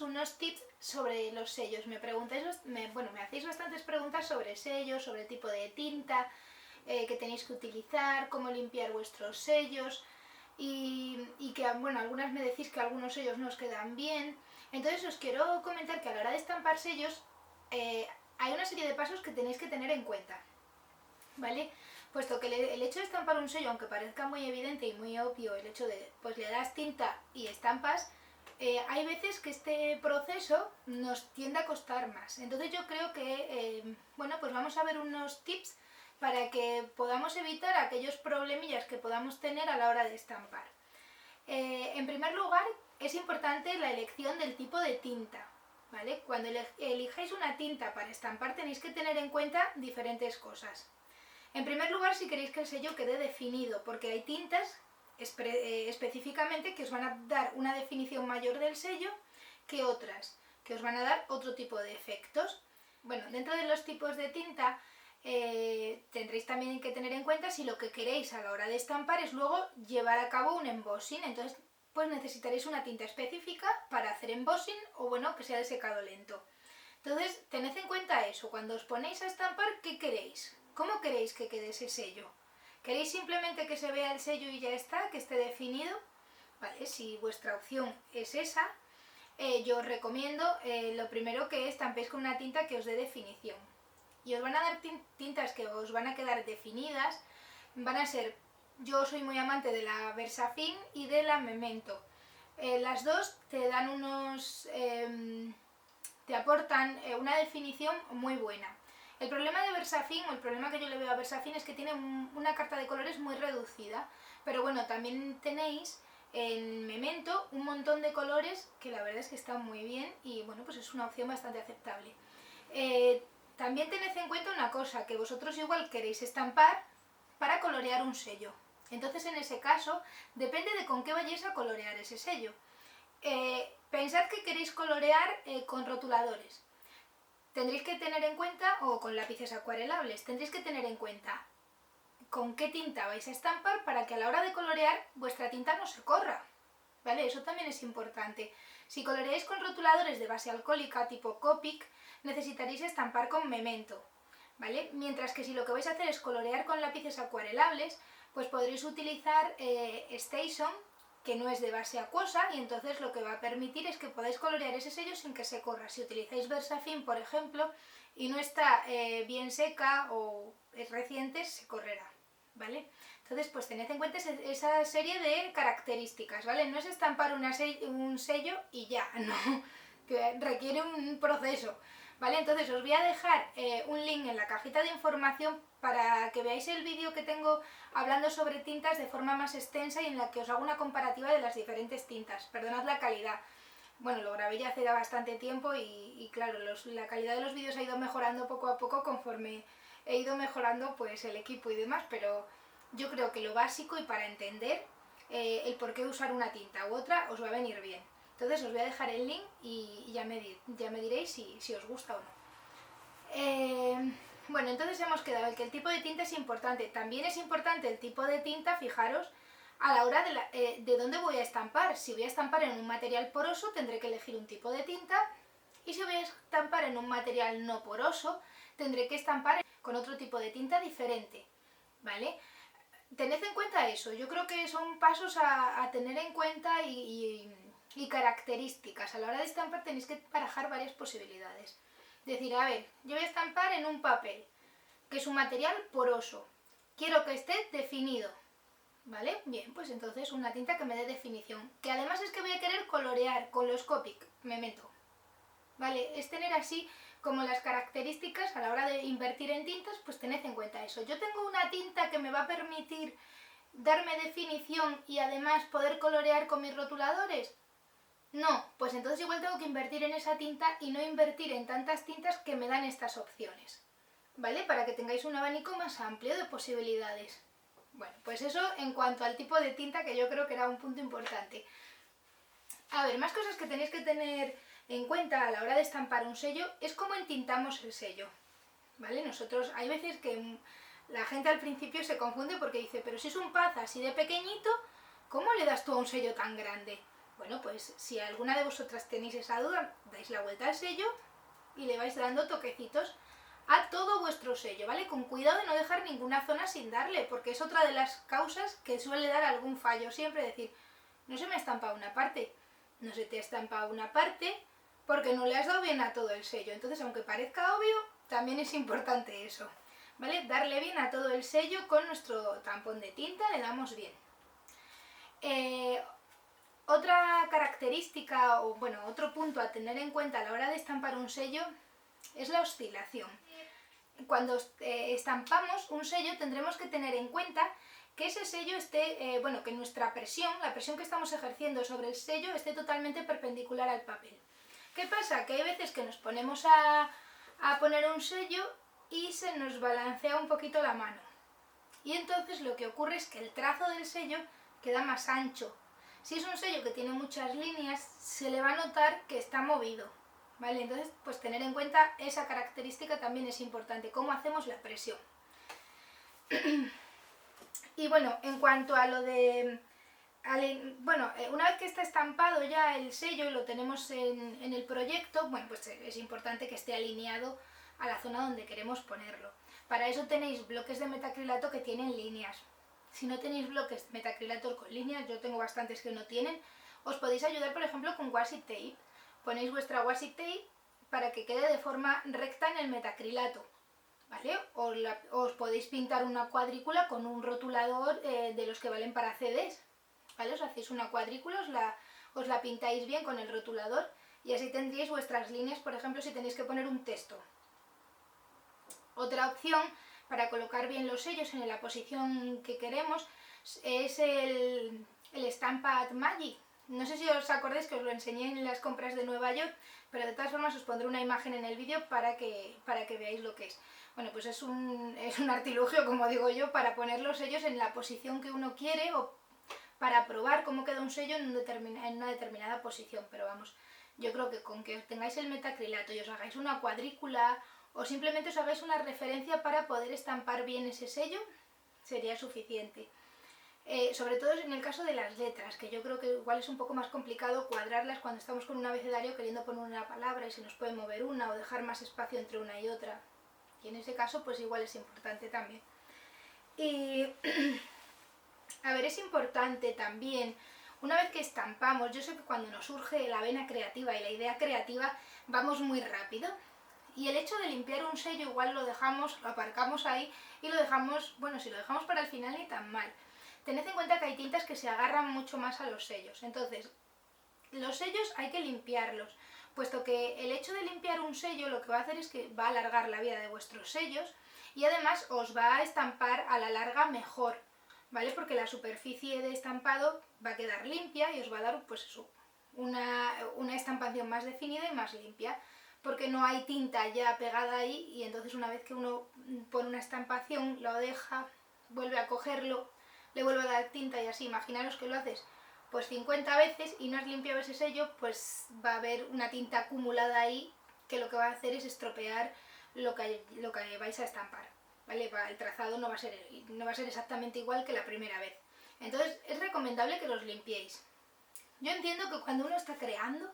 unos tips sobre los sellos. Me preguntáis, me hacéis bastantes preguntas sobre sellos, sobre el tipo de tinta que tenéis que utilizar, cómo limpiar vuestros sellos y que, bueno, algunas me decís que algunos sellos no os quedan bien. Entonces os quiero comentar que a la hora de estampar sellos hay una serie de pasos que tenéis que tener en cuenta, ¿vale? Puesto que el hecho de estampar un sello, aunque parezca muy evidente y muy obvio el hecho de, pues le das tinta y estampas, hay veces que este proceso nos tiende a costar más. Entonces yo creo que, bueno, pues vamos a ver unos tips para que podamos evitar aquellos problemillas que podamos tener a la hora de estampar. En primer lugar, es importante la elección del tipo de tinta, ¿vale? Cuando elijáis una tinta para estampar tenéis que tener en cuenta diferentes cosas. En primer lugar, si queréis que el sello quede definido, porque hay tintas específicamente que os van a dar una definición mayor del sello que otras, que os van a dar otro tipo de efectos. Bueno, dentro de los tipos de tinta tendréis también que tener en cuenta si lo que queréis a la hora de estampar es luego llevar a cabo un embossing. Entonces pues necesitaréis una tinta específica para hacer embossing o bueno, que sea de secado lento. Entonces tened en cuenta eso, cuando os ponéis a estampar, ¿qué queréis? ¿Cómo queréis que quede ese sello? ¿Queréis simplemente que se vea el sello y ya está, que esté definido? Vale, si vuestra opción es esa, yo os recomiendo lo primero que estampéis con una tinta que os dé definición. Y os van a dar tintas que os van a quedar definidas, van a ser, yo soy muy amante de la Versafin y de la Memento. Las dos te dan te aportan una definición muy buena. El problema de Versafin, o el problema que yo le veo a Versafin, es que tiene una carta de colores muy reducida, pero bueno, también tenéis en Memento un montón de colores que la verdad es que están muy bien y bueno, pues es una opción bastante aceptable. También tened en cuenta una cosa, que vosotros igual queréis estampar para colorear un sello. Entonces en ese caso depende de con qué vayáis a colorear ese sello. Pensad que queréis colorear con rotuladores. Tendréis que tener en cuenta, o con lápices acuarelables, tendréis que tener en cuenta con qué tinta vais a estampar para que a la hora de colorear vuestra tinta no se corra, ¿vale? Eso también es importante. Si coloreáis con rotuladores de base alcohólica tipo Copic, necesitaréis estampar con Memento, ¿vale? Mientras que si lo que vais a hacer es colorear con lápices acuarelables, pues podréis utilizar Station, que no es de base acuosa, y entonces lo que va a permitir es que podáis colorear ese sello sin que se corra. Si utilizáis Versafin, por ejemplo, y no está bien seca o es reciente, se correrá, ¿vale? Entonces, pues tened en cuenta esa serie de características, ¿vale? No es estampar un sello y ya, no, que requiere un proceso, ¿vale? Entonces os voy a dejar un link en la cajita de información para que veáis el vídeo que tengo hablando sobre tintas de forma más extensa y en la que os hago una comparativa de las diferentes tintas. Perdonad la calidad. Bueno, lo grabé ya hace bastante tiempo y claro, la calidad de los vídeos ha ido mejorando poco a poco conforme he ido mejorando pues el equipo y demás, pero yo creo que lo básico y para entender el por qué usar una tinta u otra os va a venir bien. Entonces os voy a dejar el link y ya me diréis si os gusta o no. Bueno, entonces hemos quedado en que el tipo de tinta es importante. También es importante el tipo de tinta, fijaros, a la hora de dónde voy a estampar. Si voy a estampar en un material poroso, tendré que elegir un tipo de tinta. Y si voy a estampar en un material no poroso, tendré que estampar con otro tipo de tinta diferente, ¿vale? Tened en cuenta eso. Yo creo que son pasos a tener en cuenta y características. A la hora de estampar tenéis que barajar varias posibilidades. Decir, a ver, yo voy a estampar en un papel, que es un material poroso. Quiero que esté definido, ¿vale? Bien, pues entonces una tinta que me dé definición. Que además es que voy a querer colorear con los Copic, Memento. ¿Vale? Es tener así como las características a la hora de invertir en tintas, pues tened en cuenta eso. Yo tengo una tinta que me va a permitir darme definición y además poder colorear con mis rotuladores. No, pues entonces igual tengo que invertir en esa tinta y no invertir en tantas tintas que me dan estas opciones, ¿vale? Para que tengáis un abanico más amplio de posibilidades. Bueno, pues eso en cuanto al tipo de tinta, que yo creo que era un punto importante. A ver, más cosas que tenéis que tener en cuenta a la hora de estampar un sello es cómo entintamos el sello, ¿vale? Nosotros, hay veces que la gente al principio se confunde porque dice, pero si es un paz así de pequeñito, ¿cómo le das tú a un sello tan grande? Bueno, pues si alguna de vosotras tenéis esa duda, dais la vuelta al sello y le vais dando toquecitos a todo vuestro sello, ¿vale? Con cuidado de no dejar ninguna zona sin darle, porque es otra de las causas que suele dar algún fallo. Siempre decir, no se me ha estampado una parte, no se te ha estampado una parte porque no le has dado bien a todo el sello. Entonces, aunque parezca obvio, también es importante eso, ¿vale? Darle bien a todo el sello con nuestro tampón de tinta, le damos bien. Otra característica, o bueno, otro punto a tener en cuenta a la hora de estampar un sello es la oscilación. Cuando estampamos un sello tendremos que tener en cuenta que ese sello esté, bueno, que nuestra presión, la presión que estamos ejerciendo sobre el sello esté totalmente perpendicular al papel. ¿Qué pasa? Que hay veces que nos ponemos a poner un sello y se nos balancea un poquito la mano. Y entonces lo que ocurre es que el trazo del sello queda más ancho. Si es un sello que tiene muchas líneas, se le va a notar que está movido, ¿vale? Entonces, pues tener en cuenta esa característica también es importante, cómo hacemos la presión. Y bueno, en cuanto a lo de... Bueno, una vez que está estampado ya el sello y lo tenemos en el proyecto, bueno, pues es importante que esté alineado a la zona donde queremos ponerlo. Para eso tenéis bloques de metacrilato que tienen líneas. Si no tenéis bloques de metacrilato con líneas, yo tengo bastantes que no tienen, os podéis ayudar por ejemplo con washi tape. Ponéis vuestra washi tape para que quede de forma recta en el metacrilato, ¿vale? Os podéis pintar una cuadrícula con un rotulador de los que valen para CDs, ¿vale? Os hacéis una cuadrícula, os la pintáis bien con el rotulador y así tendríais vuestras líneas, por ejemplo, si tenéis que poner un texto. Otra opción para colocar bien los sellos en la posición que queremos es el Stampad Magic. No sé si os acordáis que os lo enseñé en las compras de Nueva York, pero de todas formas os pondré una imagen en el vídeo para que veáis lo que es. Bueno, pues es un artilugio, como digo yo, para poner los sellos en la posición que uno quiere o para probar cómo queda un sello en una determinada posición. Pero vamos, yo creo que con que tengáis el metacrilato y os hagáis una cuadrícula o simplemente os hagáis una referencia para poder estampar bien ese sello, sería suficiente. Sobre todo en el caso de las letras, que yo creo que igual es un poco más complicado cuadrarlas cuando estamos con un abecedario queriendo poner una palabra y se nos puede mover una o dejar más espacio entre una y otra. Y en ese caso pues igual es importante también. Y a ver, es importante también, una vez que estampamos, yo sé que cuando nos surge la vena creativa y la idea creativa vamos muy rápido. Y el hecho de limpiar un sello igual lo aparcamos ahí y lo dejamos, bueno, si lo dejamos para el final ni tan mal. Tened en cuenta que hay tintas que se agarran mucho más a los sellos, entonces los sellos hay que limpiarlos, puesto que el hecho de limpiar un sello lo que va a hacer es que va a alargar la vida de vuestros sellos y además os va a estampar a la larga mejor, ¿vale? Porque la superficie de estampado va a quedar limpia y os va a dar pues eso, una estampación más definida y más limpia, porque no hay tinta ya pegada ahí y entonces una vez que uno pone una estampación, lo deja, vuelve a cogerlo, le vuelve a dar tinta y así. Imaginaros que lo haces pues 50 veces y no has limpiado ese sello, pues va a haber una tinta acumulada ahí que lo que va a hacer es estropear lo que vais a estampar, ¿vale? El trazado no va a ser exactamente igual que la primera vez. Entonces es recomendable que los limpiéis. Yo entiendo que cuando uno está creando,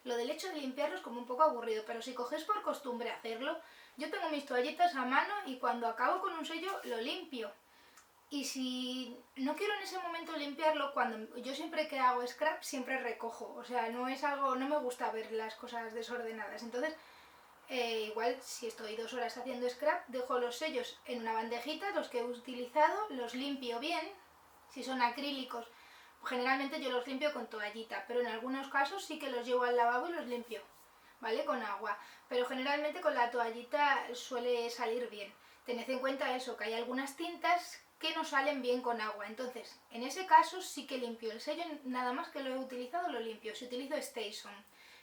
lo del hecho de limpiarlo es como un poco aburrido, pero si cogéis por costumbre hacerlo, yo tengo mis toallitas a mano y cuando acabo con un sello lo limpio. Y si no quiero en ese momento limpiarlo, yo siempre que hago scrap siempre recojo, o sea, no me gusta ver las cosas desordenadas. Entonces, igual si estoy 2 horas haciendo scrap, dejo los sellos en una bandejita, los que he utilizado, los limpio bien. Si son acrílicos, generalmente yo los limpio con toallita, pero en algunos casos sí que los llevo al lavabo y los limpio, ¿vale? Con agua, pero generalmente con la toallita suele salir bien. Tened en cuenta eso, que hay algunas tintas que no salen bien con agua, entonces en ese caso sí que limpio el sello, nada más que lo he utilizado lo limpio. Si utilizo Station,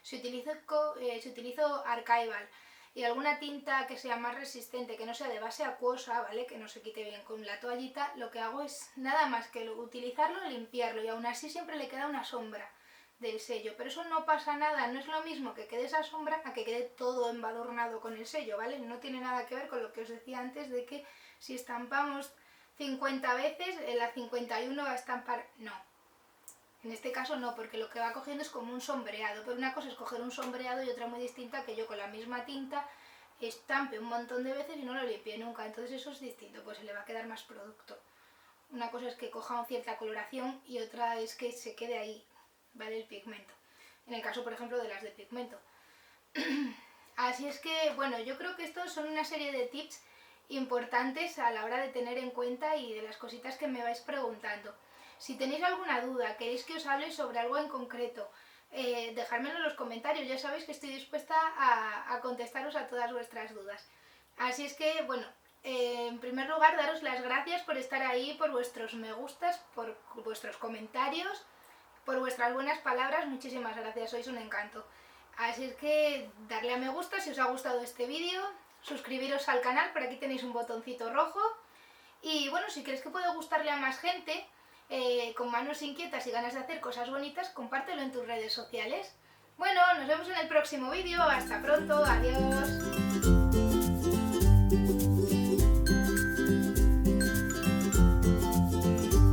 si utilizo Archival y alguna tinta que sea más resistente, que no sea de base acuosa, ¿vale? Que no se quite bien con la toallita, lo que hago es nada más que utilizarlo, limpiarlo y aún así siempre le queda una sombra del sello, pero eso no pasa nada, no es lo mismo que quede esa sombra a que quede todo embadurnado con el sello, ¿vale? No tiene nada que ver con lo que os decía antes de que si estampamos 50 veces, en la 51 va a estampar, no. En este caso no, porque lo que va cogiendo es como un sombreado, pero una cosa es coger un sombreado y otra muy distinta que yo con la misma tinta estampe un montón de veces y no lo limpie nunca, entonces eso es distinto, pues se le va a quedar más producto. Una cosa es que coja una cierta coloración y otra es que se quede ahí, ¿vale? El pigmento. En el caso, por ejemplo, de las de pigmento. Así es que, bueno, yo creo que estos son una serie de tips importantes a la hora de tener en cuenta y de las cositas que me vais preguntando. Si tenéis alguna duda, queréis que os hable sobre algo en concreto, dejármelo en los comentarios, ya sabéis que estoy dispuesta a contestaros a todas vuestras dudas. Así es que, bueno, en primer lugar daros las gracias por estar ahí, por vuestros me gustas, por vuestros comentarios, por vuestras buenas palabras, muchísimas gracias, sois un encanto. Así es que darle a me gusta si os ha gustado este vídeo, suscribiros al canal, por aquí tenéis un botoncito rojo. Y bueno, si crees que puede gustarle a más gente, con manos inquietas y ganas de hacer cosas bonitas, compártelo en tus redes sociales. Bueno, nos vemos en el próximo vídeo, hasta pronto, adiós.